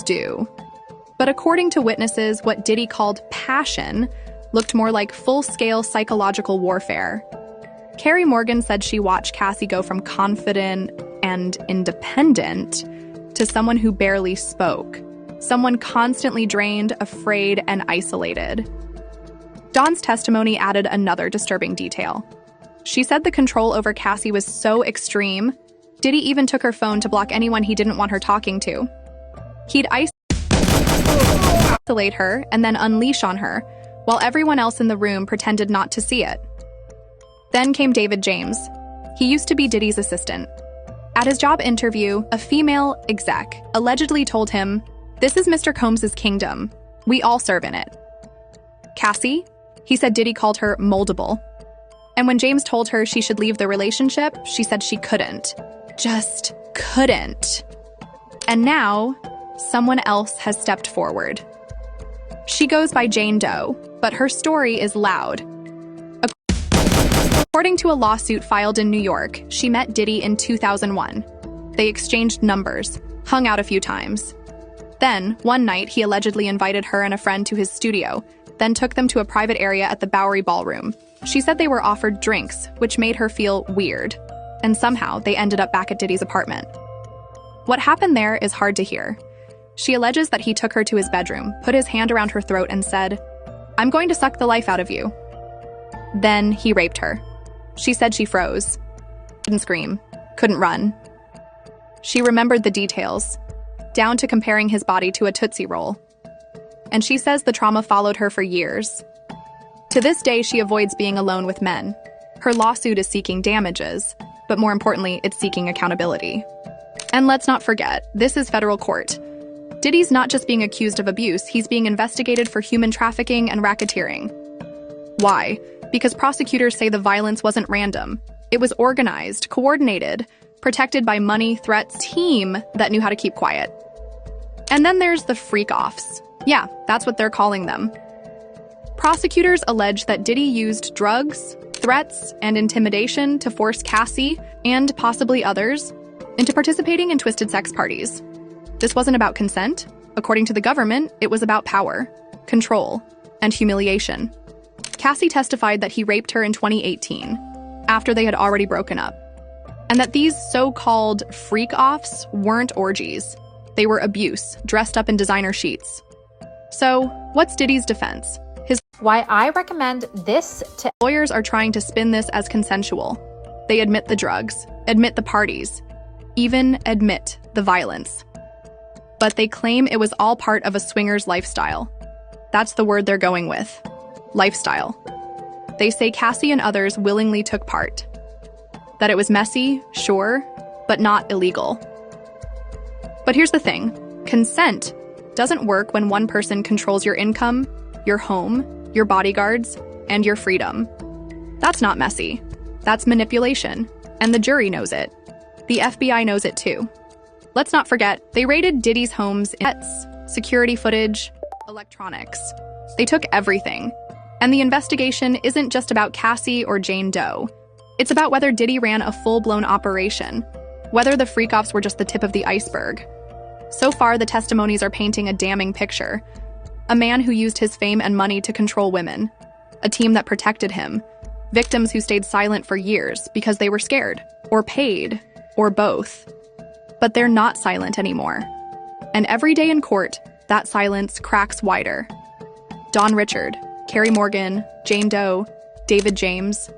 do. But according to witnesses, what Diddy called passion looked more like full-scale psychological warfare. Carrie Morgan said she watched Cassie go from confident and independent to someone who barely spoke, someone constantly drained, afraid, and isolated. Dawn's testimony added another disturbing detail. She said the control over Cassie was so extreme, Diddy even took her phone to block anyone he didn't want her talking to. He'd isolate her and then unleash on her, while everyone else in the room pretended not to see it. Then came David James. He used to be Diddy's assistant. At his job interview, a female exec allegedly told him, "This is Mr. Combs's kingdom. We all serve in it." Cassie? He said Diddy called her moldable. And when James told her she should leave the relationship, she said she couldn't. Just couldn't. And now, someone else has stepped forward. She goes by Jane Doe, but her story is loud. According to a lawsuit filed in New York, she met Diddy in 2001. They exchanged numbers, hung out a few times. Then, one night, he allegedly invited her and a friend to his studio, then took them to a private area at the Bowery Ballroom. She said they were offered drinks, which made her feel weird. And somehow, they ended up back at Diddy's apartment. What happened there is hard to hear. She alleges that he took her to his bedroom, put his hand around her throat and said, "I'm going to suck the life out of you." Then he raped her. She said she froze, couldn't scream, couldn't run. She remembered the details, down to comparing his body to a Tootsie Roll. And she says the trauma followed her for years. To this day, she avoids being alone with men. Her lawsuit is seeking damages, but more importantly, it's seeking accountability. And let's not forget, this is federal court. Diddy's not just being accused of abuse, he's being investigated for human trafficking and racketeering. Why? Because prosecutors say the violence wasn't random. It was organized, coordinated, protected by money, threats, team that knew how to keep quiet. And then there's the freak-offs. Yeah, that's what they're calling them. Prosecutors allege that Diddy used drugs, threats, and intimidation to force Cassie, and possibly others, into participating in twisted sex parties. This wasn't about consent. According to the government, it was about power, control, and humiliation. Cassie testified that he raped her in 2018, after they had already broken up, and that these so-called freak-offs weren't orgies. They were abuse, dressed up in designer sheets. So, what's Diddy's defense? Why I recommend this to Lawyers are trying to spin this as consensual. They admit the drugs, admit the parties, even admit the violence. But they claim it was all part of a swinger's lifestyle. That's the word they're going with. Lifestyle. They say Cassie and others willingly took part. That it was messy, sure, but not illegal. But here's the thing. Consent doesn't work when one person controls your income, your home, your bodyguards, and your freedom. That's not messy. That's manipulation. And the jury knows it. The FBI knows it too. Let's not forget, they raided Diddy's homes in security footage, electronics. They took everything. And the investigation isn't just about Cassie or Jane Doe. It's about whether Diddy ran a full-blown operation, whether the freak-offs were just the tip of the iceberg. So far, the testimonies are painting a damning picture. A man who used his fame and money to control women. A team that protected him. Victims who stayed silent for years because they were scared, or paid, or both. But they're not silent anymore. And every day in court, that silence cracks wider. Dawn Richard, Carrie Morgan, Jane Doe, David James.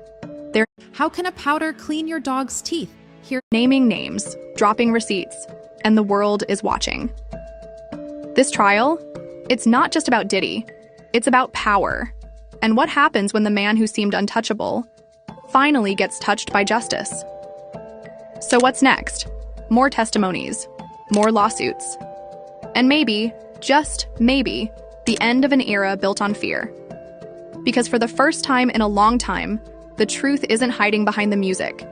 They're How can a powder clean your dog's teeth? Here, naming names, dropping receipts, and the world is watching. This trial, it's not just about Diddy. It's about power. And what happens when the man who seemed untouchable finally gets touched by justice? So what's next? More testimonies, more lawsuits. And maybe, just maybe, the end of an era built on fear. Because for the first time in a long time, the truth isn't hiding behind the music.